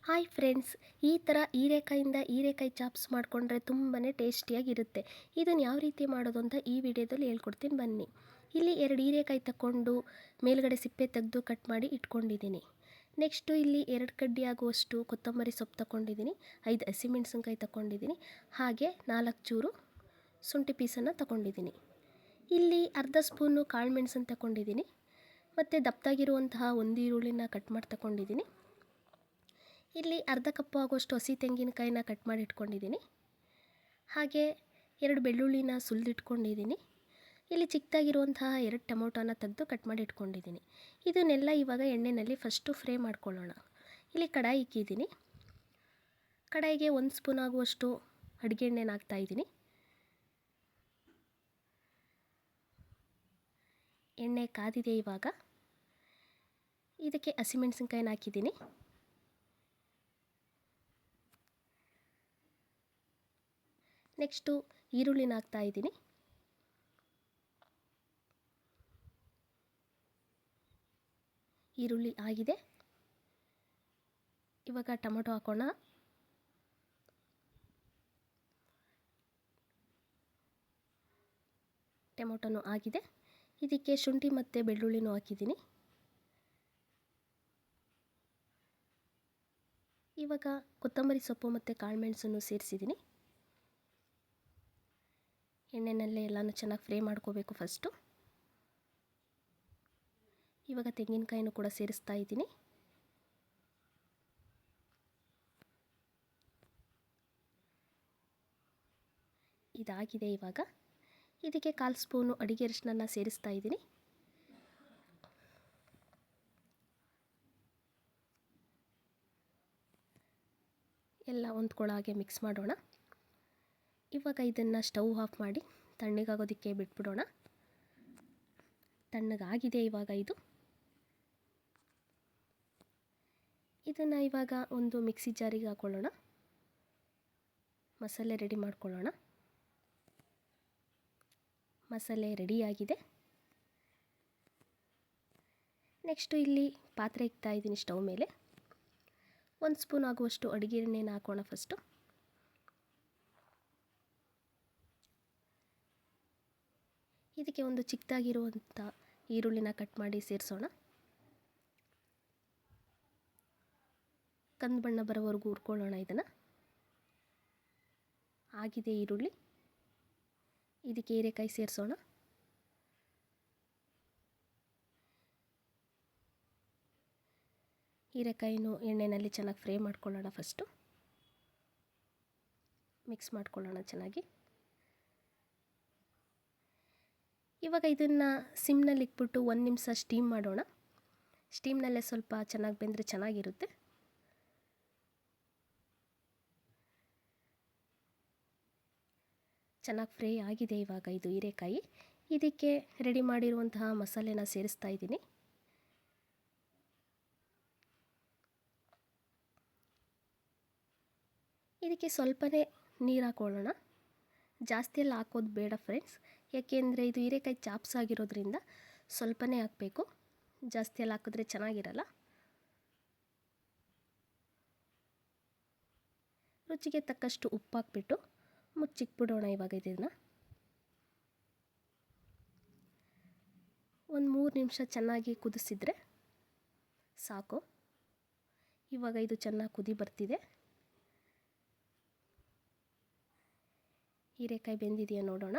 Hi friends, ಈ ಥರ ಹೀರೆಕಾಯಿ ಚಾಪ್ಸ್ ಮಾಡಿಕೊಂಡ್ರೆ ತುಂಬಾ ಟೇಸ್ಟಿಯಾಗಿರುತ್ತೆ. ಇದನ್ನು ಯಾವ ರೀತಿ ಮಾಡೋದು ಅಂತ ಈ ವಿಡಿಯೋದಲ್ಲಿ ಹೇಳ್ಕೊಡ್ತೀನಿ ಬನ್ನಿ. ಇಲ್ಲಿ 2 ಹೀರೆಕಾಯಿ ತಗೊಂಡು ಮೇಲ್ಗಡೆ ಸಿಪ್ಪೆ ತೆಗೆದು ಕಟ್ ಮಾಡಿ ಇಟ್ಕೊಂಡಿದ್ದೀನಿ. ನೆಕ್ಸ್ಟು ಇಲ್ಲಿ 2 ಕಡ್ಡಿ ಆಗುವಷ್ಟು ಕೊತ್ತಂಬರಿ ಸೊಪ್ಪು ತಗೊಂಡಿದ್ದೀನಿ, 5 ಹಸಿಮೆಣಸಿನ್ಕಾಯಿ ತಗೊಂಡಿದ್ದೀನಿ, ಹಾಗೆ 4 ಚೂರು ಶುಂಠಿ ಪೀಸನ್ನು ತಗೊಂಡಿದ್ದೀನಿ. ಇಲ್ಲಿ ಅರ್ಧ ಸ್ಪೂನು ಕಾಳು ಮೆಣಸನ್ನು ತಗೊಂಡಿದ್ದೀನಿ, ಮತ್ತು ದಪ್ಪದಾಗಿರುವಂತಹ 1 ಈರುಳ್ಳಿನ ಕಟ್ ಮಾಡಿ ತಗೊಂಡಿದ್ದೀನಿ. ಇಲ್ಲಿ ಅರ್ಧ ಕಪ್ಪು ಆಗುವಷ್ಟು ಹಸಿ ತೆಂಗಿನಕಾಯಿನ ಕಟ್ ಮಾಡಿ ಇಟ್ಕೊಂಡಿದ್ದೀನಿ, ಹಾಗೆ 2 ಬೆಳ್ಳುಳ್ಳಿನ ಸುಲಿದಿಟ್ಕೊಂಡಿದ್ದೀನಿ. ಇಲ್ಲಿ ಚಿಕ್ಕದಾಗಿರುವಂತಹ 2 ಟೊಮೊಟೊನ ತೆಗೆದು ಕಟ್ ಮಾಡಿ ಇಟ್ಕೊಂಡಿದ್ದೀನಿ. ಇದನ್ನೆಲ್ಲ ಇವಾಗ ಎಣ್ಣೆಯಲ್ಲಿ ಫಸ್ಟು ಫ್ರೈ ಮಾಡ್ಕೊಳ್ಳೋಣ. ಇಲ್ಲಿ ಕಡಾಯಿ ಇಕ್ಕಿದ್ದೀನಿ. ಕಡಾಯಿಗೆ 1 ಸ್ಪೂನ್ ಆಗುವಷ್ಟು ಅಡುಗೆ ಎಣ್ಣೆನ ಹಾಕ್ತಾಯಿದ್ದೀನಿ. ಎಣ್ಣೆ ಕಾದಿದೆ. ಇವಾಗ ಇದಕ್ಕೆ ಹಸಿಮೆಣಸಿನ್ಕಾಯಿನ ಹಾಕಿದ್ದೀನಿ. ನೆಕ್ಸ್ಟು ಈರುಳ್ಳಿನ ಹಾಕ್ತಾಯಿದ್ದೀನಿ. ಈರುಳ್ಳಿ ಆಗಿದೆ. ಇವಾಗ ಟೊಮೊಟೊ ಹಾಕೋಣ. ಟೊಮೊಟೊನೂ ಆಗಿದೆ. ಇದಕ್ಕೆ ಶುಂಠಿ ಮತ್ತು ಬೆಳ್ಳುಳ್ಳಿನೂ ಹಾಕಿದ್ದೀನಿ. ಇವಾಗ ಕೊತ್ತಂಬರಿ ಸೊಪ್ಪು ಮತ್ತು ಕಾಳುಮೆಣಸನ್ನು ಸೇರಿಸಿದ್ದೀನಿ. ಎಣ್ಣೆನಲ್ಲೇ ಎಲ್ಲನೂ ಚೆನ್ನಾಗಿ ಫ್ರೈ ಮಾಡ್ಕೋಬೇಕು ಫಸ್ಟು. ಇವಾಗ ತೆಂಗಿನಕಾಯಿನೂ ಕೂಡ ಸೇರಿಸ್ತಾ ಇದ್ದೀನಿ. ಇದಾಗಿದೆ. ಇವಾಗ ಇದಕ್ಕೆ 1/4 ಸ್ಪೂನು ಅಡಿಗೆ ಅರಿಶಿನ ಸೇರಿಸ್ತಾ ಇದ್ದೀನಿ. ಎಲ್ಲ ಹೊಂದ್ಕೊಳ್ಳೋ ಹಾಗೆ ಮಿಕ್ಸ್ ಮಾಡೋಣ. ಇವಾಗ ಇದನ್ನು ಸ್ಟವ್ ಆಫ್ ಮಾಡಿ ತಣ್ಣಗಾಗೋದಕ್ಕೆ ಬಿಟ್ಬಿಡೋಣ. ತಣ್ಣಗಾಗಿದೆ ಇವಾಗ ಇದನ್ನು ಇವಾಗ ಒಂದು ಮಿಕ್ಸಿ ಜಾರಿಗೆ ಹಾಕ್ಕೊಳ್ಳೋಣ. ಮಸಾಲೆ ರೆಡಿ ಮಾಡ್ಕೊಳ್ಳೋಣ. ಮಸಾಲೆ ರೆಡಿಯಾಗಿದೆ. ನೆಕ್ಸ್ಟು ಇಲ್ಲಿ ಪಾತ್ರೆ ಇಕ್ತಾ ಇದ್ದೀನಿ ಸ್ಟವ್ ಮೇಲೆ. 1 ಸ್ಪೂನ್ ಆಗುವಷ್ಟು ಅಡುಗೆ ಎಣ್ಣೆನ ಹಾಕೋಣ ಫಸ್ಟು. ಇದಕ್ಕೆ ಒಂದು ಚಿಕ್ಕದಾಗಿರುವಂಥ ಈರುಳ್ಳಿನ ಕಟ್ ಮಾಡಿ ಸೇರಿಸೋಣ. ಕಂದು ಬಣ್ಣ ಬರೋವರೆಗೂ ಹುರ್ಕೊಳ್ಳೋಣ ಇದನ್ನು. ಆಗಿದೆ ಈರುಳ್ಳಿ. ಇದಕ್ಕೆ ಹೀರೆಕಾಯಿ ಸೇರಿಸೋಣ. ಹೀರೆಕಾಯಿನೂ ಎಣ್ಣೆಯಲ್ಲಿ ಚೆನ್ನಾಗಿ ಫ್ರೈ ಮಾಡ್ಕೊಳ್ಳೋಣ. ಫಸ್ಟು ಮಿಕ್ಸ್ ಮಾಡ್ಕೊಳ್ಳೋಣ ಚೆನ್ನಾಗಿ. ಇವಾಗ ಇದನ್ನು ಸಿಮ್ನಲ್ಲಿ ಇಟ್ಬಿಟ್ಟು 1 ನಿಮಿಷ ಸ್ಟೀಮ್ ಮಾಡೋಣ. ಸ್ಟೀಮ್ನಲ್ಲೇ ಸ್ವಲ್ಪ ಚೆನ್ನಾಗಿ ಬೆಂದರೆ ಚೆನ್ನಾಗಿರುತ್ತೆ. ಚೆನ್ನಾಗಿ ಫ್ರೈ ಆಗಿದೆ ಇವಾಗ ಇದು ಹೀರೆಕಾಯಿ. ಇದಕ್ಕೆ ರೆಡಿ ಮಾಡಿರುವಂತಹ ಮಸಾಲೆನ ಸೇರಿಸ್ತಾ ಇದ್ದೀನಿ. ಇದಕ್ಕೆ ಸ್ವಲ್ಪನೇ ನೀರು ಹಾಕೊಳ್ಳೋಣ. ಜಾಸ್ತಿ ಎಲ್ಲ ಹಾಕೋದು ಬೇಡ ಫ್ರೆಂಡ್ಸ್, ಯಾಕೆಂದರೆ ಇದು ಹೀರೆಕಾಯಿ ಚಾಪ್ಸ್ ಆಗಿರೋದ್ರಿಂದ ಸ್ವಲ್ಪನೇ ಹಾಕಬೇಕು. ಜಾಸ್ತಿ ಎಲ್ಲ ಹಾಕಿದ್ರೆ ಚೆನ್ನಾಗಿರಲ್ಲ. ರುಚಿಗೆ ತಕ್ಕಷ್ಟು ಉಪ್ಪು ಹಾಕ್ಬಿಟ್ಟು ಮುಚ್ಚಿಕ್ಬಿಡೋಣ. ಇವಾಗ ಇದನ್ನು ಒಂದು 3 ನಿಮಿಷ ಚೆನ್ನಾಗಿ ಕುದಿಸಿದ್ರೆ ಸಾಕು. ಇವಾಗ ಇದು ಚೆನ್ನಾಗಿ ಕುದಿ ಬರ್ತಿದೆ. ಹೀರೆಕಾಯಿ ಬೆಂದಿದೆಯಾ ನೋಡೋಣ.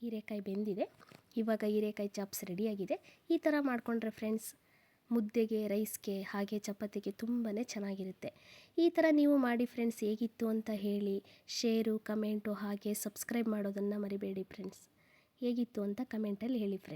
ಹೀರೆಕಾಯಿ ಬೆಂದಿದೆ. ಇವಾಗ ಹೀರೆಕಾಯಿ ಚಾಪ್ಸ್ ರೆಡಿಯಾಗಿದೆ. ಈ ಥರ ಮಾಡಿಕೊಂಡ್ರೆ ಫ್ರೆಂಡ್ಸ್ ಮುದ್ದೆಗೆ, ರೈಸ್ಗೆ, ಹಾಗೆ ಚಪಾತಿಗೆ ತುಂಬಾ ಚೆನ್ನಾಗಿರುತ್ತೆ. ಈ ಥರ ನೀವು ಮಾಡಿ ಫ್ರೆಂಡ್ಸ್. ಹೇಗಿತ್ತು ಅಂತ ಹೇಳಿ. ಶೇರು, ಕಮೆಂಟು ಹಾಗೆ ಸಬ್ಸ್ಕ್ರೈಬ್ ಮಾಡೋದನ್ನು ಮರಿಬೇಡಿ ಫ್ರೆಂಡ್ಸ್. ಹೇಗಿತ್ತು ಅಂತ ಕಮೆಂಟಲ್ಲಿ ಹೇಳಿ ಫ್ರೆಂಡ್ಸ್.